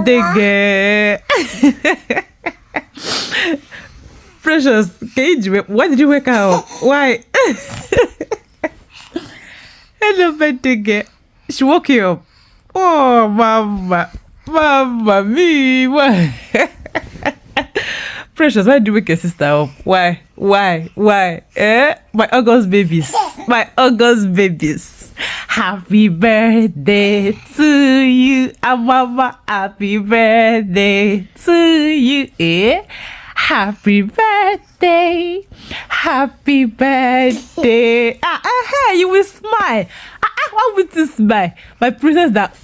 birthday girl. Precious, why did you wake up? Why? Hello, birthday girl. She woke you up. Oh, mama, me. Why? Precious, why do you wake your sister up? Why? My August babies. Happy birthday to you, mama. Happy birthday to you, Happy birthday. You will smile. Why would you smile? My princess that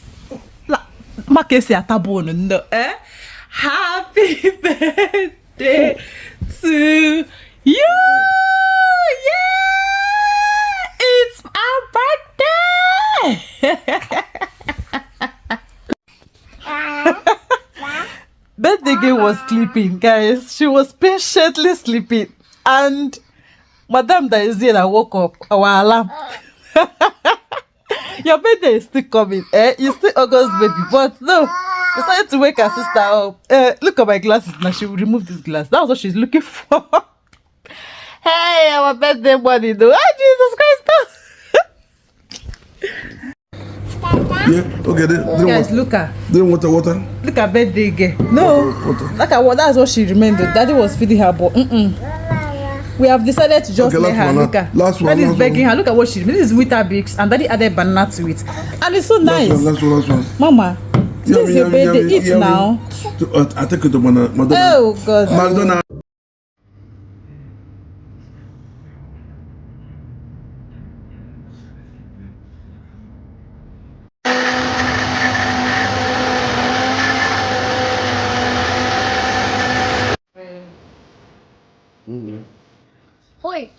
Makesi Atabon, no, Happy birthday to you. Yeah, it's our birthday. Birthday girl was sleeping, guys. She was patiently sleeping, and Madame Daisy woke up our alarm. Your birthday is still coming, You still August baby, but no. Decided to wake her sister up. Look at my glasses now. She will remove this glass. That's what she's looking for. Hey, our birthday money though. Oh, Jesus Christ. Yeah, okay. Guys, look at. Drink water. Look at birthday girl. No, look at what. That's what she remembered. Daddy was feeding her, but we have decided to just let her. Look at. Daddy is begging her. Look at what she. This is Weetabix, and Daddy added banana to it, and it's so nice. Last one. Mama. This is your birthday. Eat now. I take it to Madonna. Oh God. Madonna. Oi.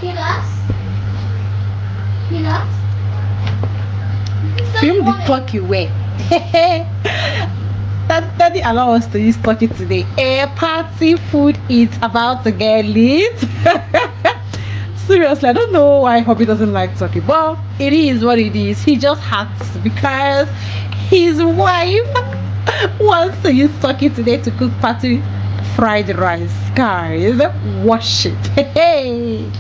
Peanuts? Film the turkey way. Daddy allow us to use turkey today. A party food is about to get lit. Seriously, I don't know why Hobby doesn't like turkey, but it is what it is. He just has to because his wife wants to use turkey today to cook party fried rice. Guys, wash it. Hey.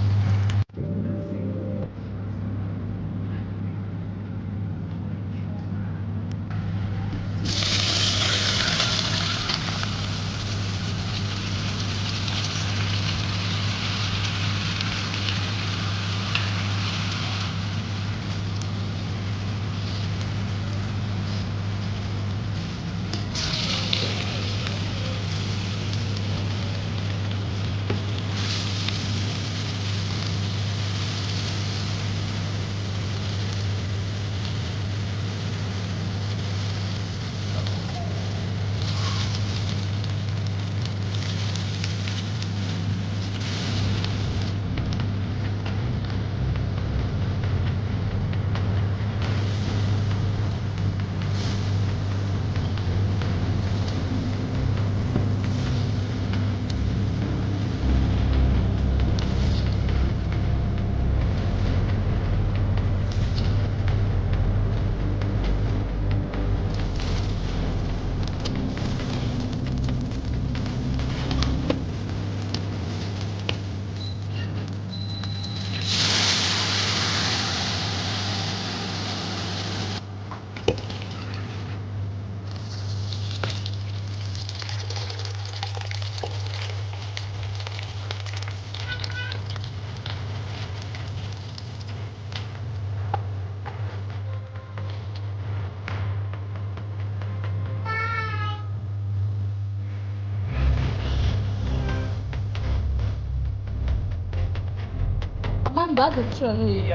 I'm back actually.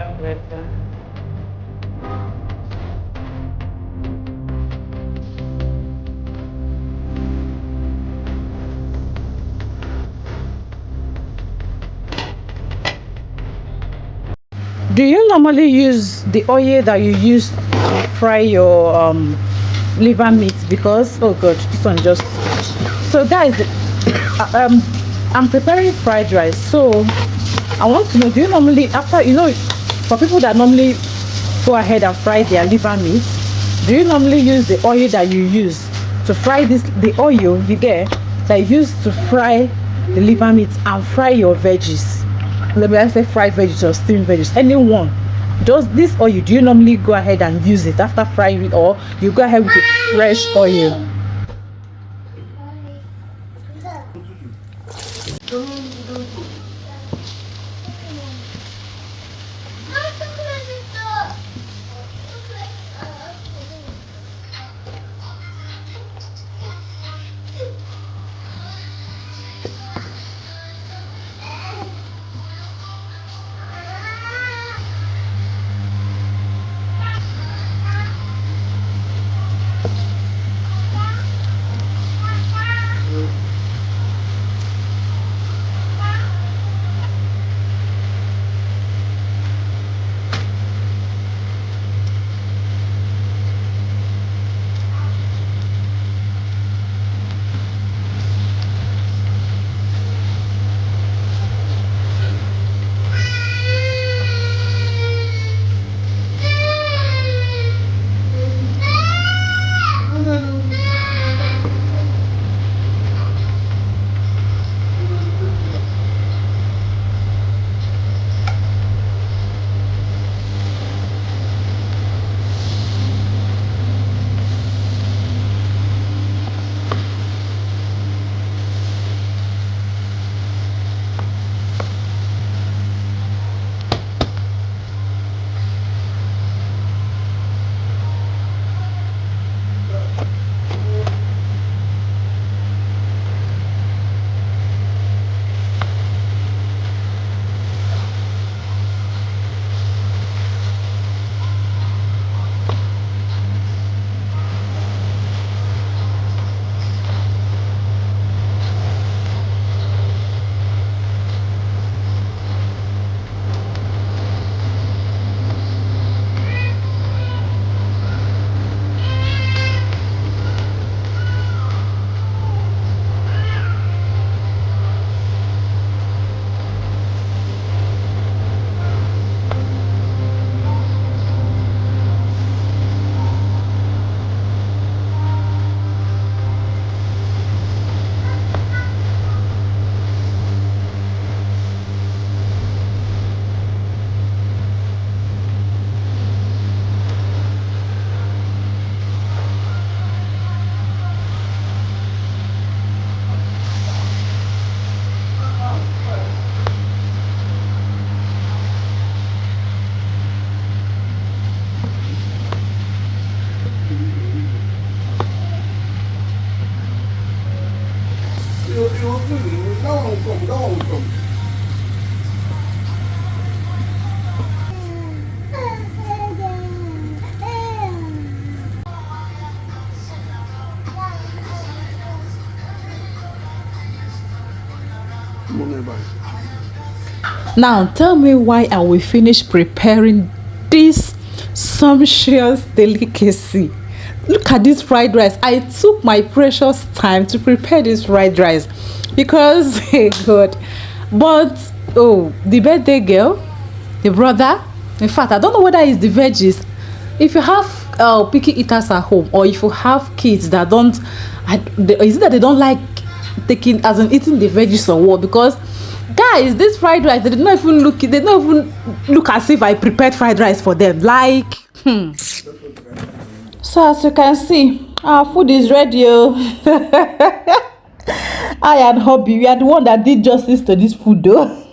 Do you normally use the oil that you use to fry your liver meat? Because oh god, this one just so guys, I'm preparing fried rice. So I want to know, do you normally, after, you know, for people that normally go ahead and fry their liver meat, do you normally use the oil that you use to fry this, the oil you get that you use to fry the liver meat and fry your veggies? Let me say fried veggies or steamed veggies, anyone. Just this oil, do you normally go ahead and use it after frying it, or you go ahead with the fresh oil? Now tell me, why are we finished preparing this sumptuous delicacy? Look at this fried rice. I took my precious time to prepare this fried rice because hey God. But oh, the birthday girl, the brother, in fact I don't know whether it's the veggies. If you have picky eaters at home, or if you have kids that don't, is it that they don't like taking, as in eating the veggies or what? Because guys, this fried rice, they did not even look as if I prepared fried rice for them. Like so as you can see, our food is ready. I and hubby, we are the one that did justice to this food though.